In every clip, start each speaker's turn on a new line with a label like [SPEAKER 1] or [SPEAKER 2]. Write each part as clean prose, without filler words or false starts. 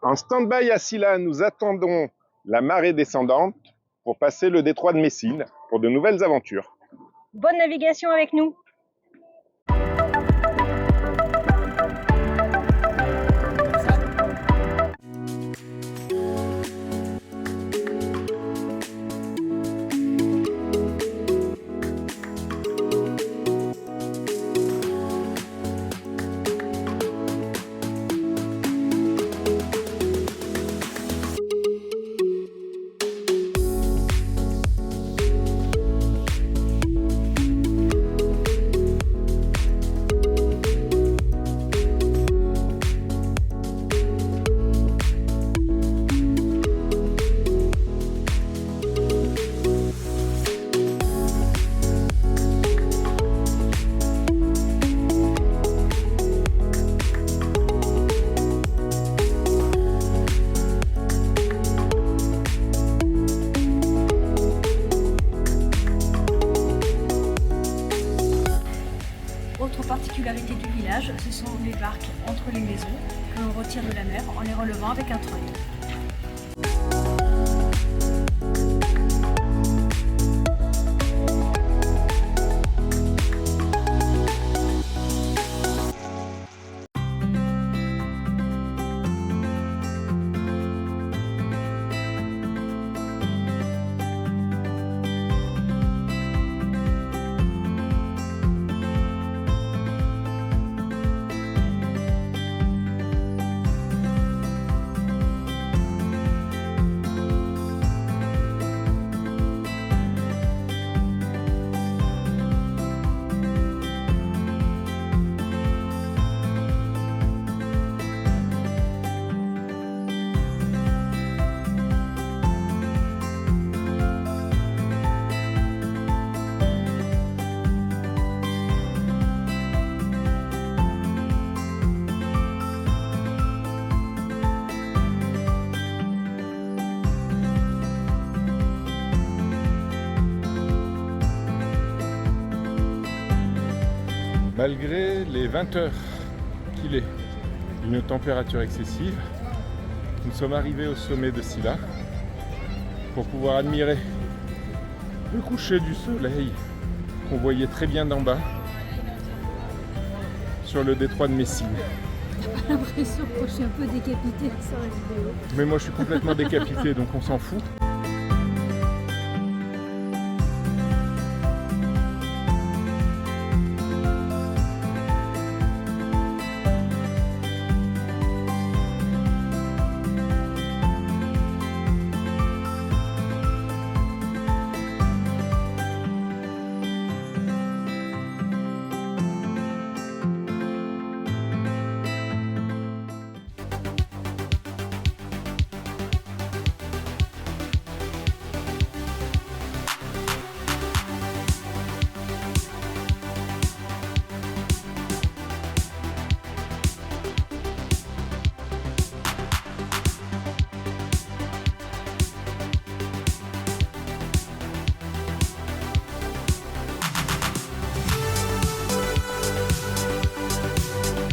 [SPEAKER 1] En stand-by à Silla, nous attendons la marée descendante pour passer le détroit de Messine pour de nouvelles aventures.
[SPEAKER 2] Bonne navigation avec nous!
[SPEAKER 3] Autre particularité du village, ce sont les barques entre les maisons que l'on retire de la mer en les relevant avec un treuil.
[SPEAKER 4] Malgré les 20 heures qu'il est, une température excessive, nous sommes arrivés au sommet de Silla pour pouvoir admirer le coucher du soleil qu'on voyait très bien d'en bas sur le détroit de Messine.
[SPEAKER 3] J'ai l'impression que je suis un peu décapitée sur la vidéo.
[SPEAKER 4] Mais moi je suis complètement décapité donc on s'en fout.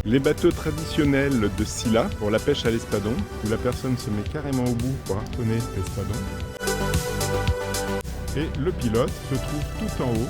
[SPEAKER 4] Les bateaux traditionnels de Silla pour la pêche à l'espadon, où la personne se met carrément au bout pour harponner l'espadon. Et le pilote se trouve tout en haut.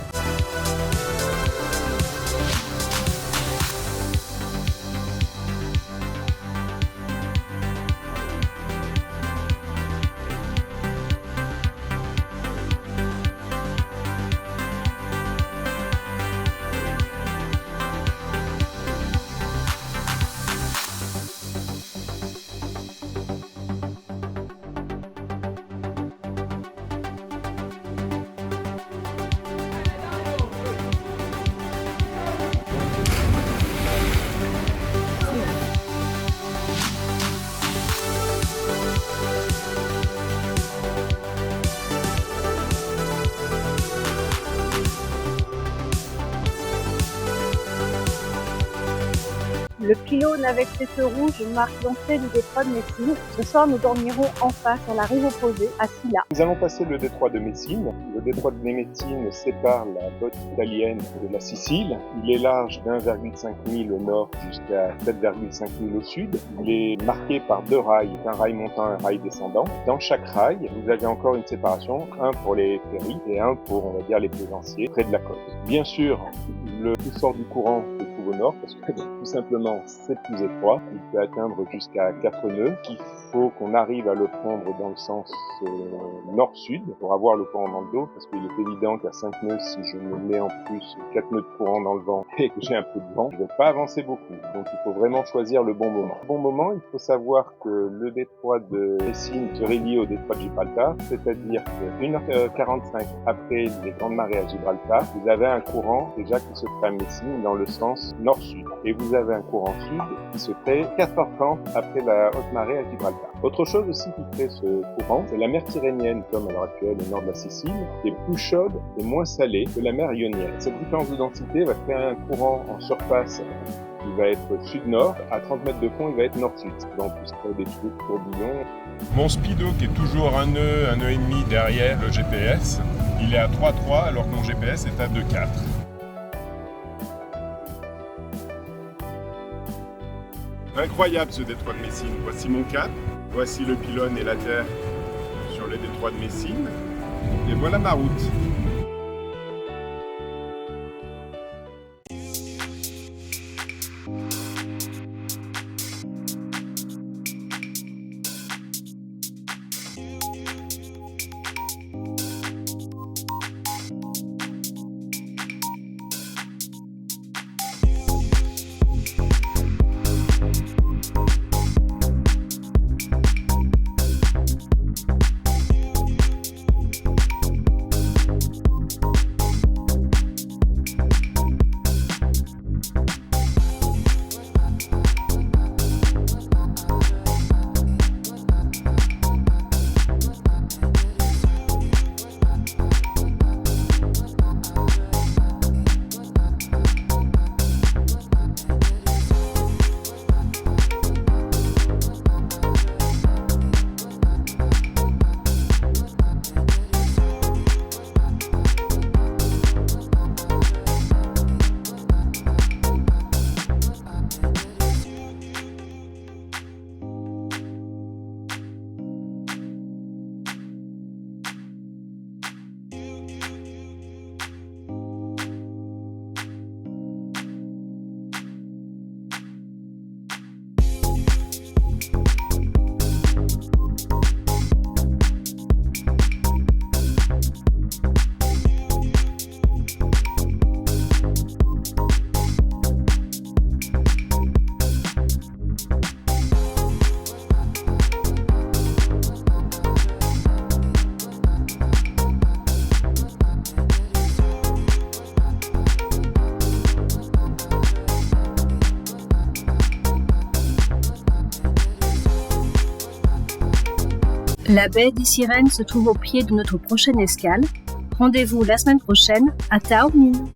[SPEAKER 5] Le pylône avec ses feux rouges marque l'entrée du détroit de Messine. Ce soir, nous dormirons en face, sur la rive opposée, à Silla.
[SPEAKER 1] Nous allons passer le détroit de Messine. Le détroit de Messine sépare la côte italienne de la Sicile. Il est large d'1,5 mille au nord jusqu'à 7,5 mille au sud. Il est marqué par 2 rails, un rail montant et un rail descendant. Dans chaque rail, vous avez encore une séparation, un pour les ferries et un pour, on va dire, les plaisanciers près de la côte. Bien sûr, le plus fort du courant se trouve au nord parce que tout simplement c'est plus étroit. Il peut atteindre jusqu'à 4 nœuds. Il faut qu'on arrive à le prendre dans le sens nord-sud pour avoir le courant dans le dos parce qu'il est évident qu'à 5 nœuds, si je me mets en plus 4 nœuds de courant dans le vent et que j'ai un peu de vent, je ne vais pas avancer beaucoup. Donc il faut vraiment choisir le bon moment. Au bon moment, il faut savoir que le détroit de Messine serait lié au détroit de Gibraltar, c'est-à-dire que 1h45 après les grandes marées à Gibraltar, vous avez un courant déjà qui se crée à Messine dans le sens nord-sud. Et vous avez un courant sud qui se crée 4h30 après la haute marée à Gibraltar. Autre chose aussi qui crée ce courant, c'est la mer Tyrrhénienne, comme à l'heure actuelle au nord de la Sicile, qui est plus chaude et moins salée que la mer Ionienne. Cette différence de densité va créer un courant en surface qui va être sud-nord, à 30 mètres de fond, il va être nord-sud. Donc, il se crée des tourbillons.
[SPEAKER 4] Mon speedo qui est toujours un nœud et demi derrière le GPS, il est à 3,3 alors que mon GPS est à 2,4. Incroyable ce détroit de Messine. Voici mon cap, voici le pylône et la terre sur le détroit de Messine. Et voilà ma route.
[SPEAKER 3] La baie des Sirènes se trouve au pied de notre prochaine escale. Rendez-vous la semaine prochaine à Taormine.